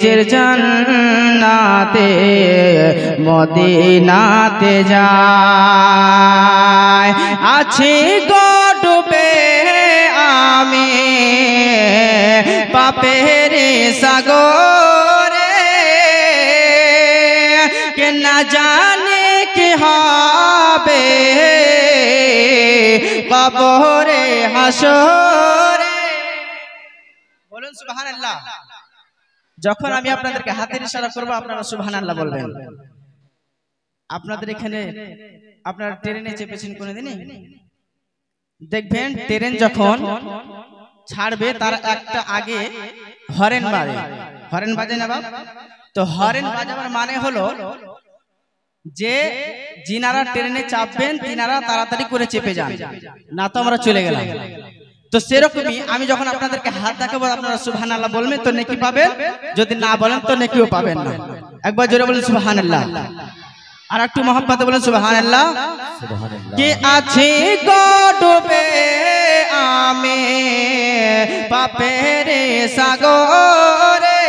নবীজির জান্নাতে মদিনাতে যায়। আছি গো ডুবে আমি পাপের সাগরে, কে না জানে কি হবে কবরে হাসরে। বলুন সুবহানাল্লাহ। যখন আমি আপনাদেরকে হাতের ইশারা করব আপনারা সুবহানাল্লাহ বলবেন। আপনাদের এখানে আপনারা ট্রেনে চেপেছেন কোনোদিনই? দেখবেন ট্রেন যখন ছাড়বে তার একটা আগে হরেন বাজে। হরেন বাজে না বাপ? তো হরেন বাজাবার মানে হলো যে যিনারা ট্রেনে চাপবেন তিনারা তাড়াতাড়ি করে চেপে যান, না তো আমরা চলে গেলাম। তো সেরকমই আমি যখন আপনাদেরকে হাত দেখাবো আপনারা সুবহানাল্লাহ বলবেন তো নেকি পাবেন, যদি না বলেন তো নেকিও পাবেন না। একবার জোরে বলেন সুবহানাল্লাহ, আর একটু মহব্বতে বলেন সুবহানাল্লাহ। কি আছে গো ডুবে আমি পাপের সাগরে,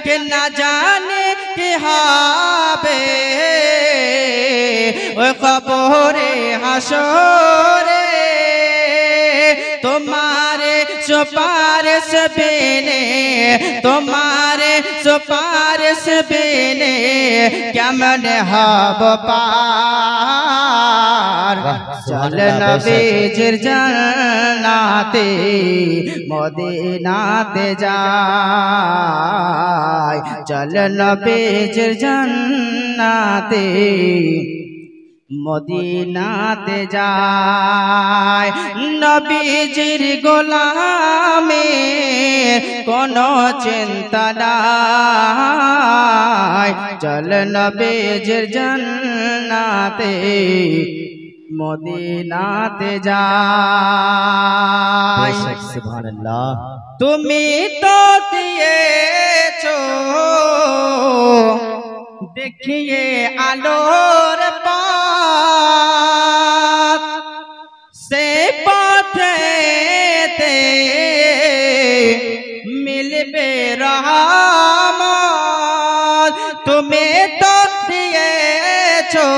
কে না জানে কি হবে ওই কবরে হাসরে। তোমারে সুপারিশ বিনে, তোমারে সুপারিশ বিনে কেমন হব পার। চল নবীজির জান্নাতে মদিনাতে যাই। চল নবীজির জান্নাতে মদিনাতে যায়। নবীজির গোলামে কোনো চিন্তা নাই। চল নবীজির জান্নাতে মদিনাতে যায়। সুবহানাল্লাহ। তুমি তো দিয়েছো দেখিয়ে আলোর পথ, সে পথেতে মিলবে রহমত। তুমি তো দিয়েছো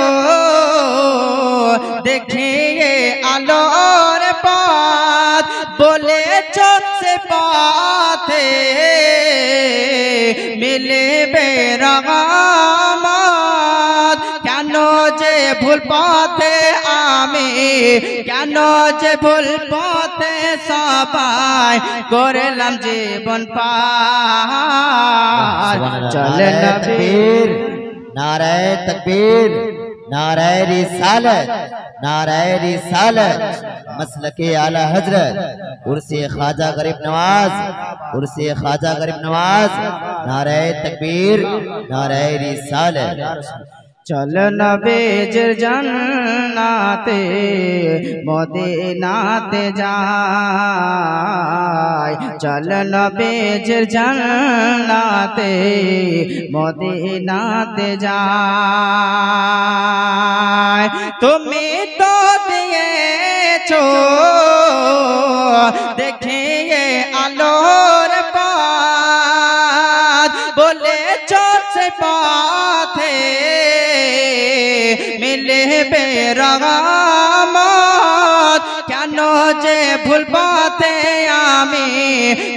দেখিয়ে আলোর পথ, বলেছো সে পথে মিলবে রহমত। কেন যে ভুল পথে আমি, কেন যে ভুল পথে সবাই করলাম জীবন পার। চল নবীর नाराए तकबीर, नाराए रिसालत, नाराए रिसालत, मसलके आला हजरत, उर्से ख्वाजा गरीब नवाज, उर्से ख्वाजा गरीब नवाज। नाराए तकबीर, नाराए रिसालत। चल नबीजिर জান্নাতে মদিনাতে যাই। চল নবীজির জান্নাতে মদিনাতে যাই। তুমি তো দিয়েছো দেখিয়ে আলোর পথ, বলেছো সে পথে মিলবে রহমত। কেন যে ভুল পথে আমি,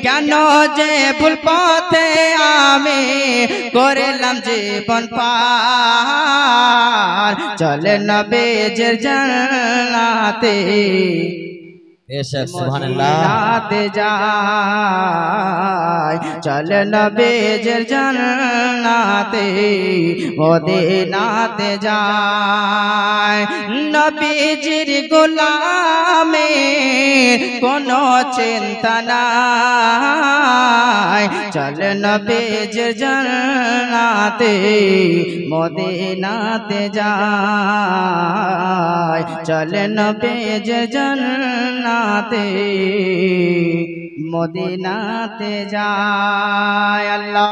কেন যে ভুল পথে আমি করলাম জীবন পার। চল নবীজির জান্নাতে মদিনাতে যাই। চল নবীজির জান্নাতে মদিনাতে যাই। নবীজির গোলামে কোনো চিন্তা নাই। চল নবীজির জান্নাতে মদিনাতে যাই। চল নবীজির জান্নাতে মদিনাতে যায়। আল্লাহ।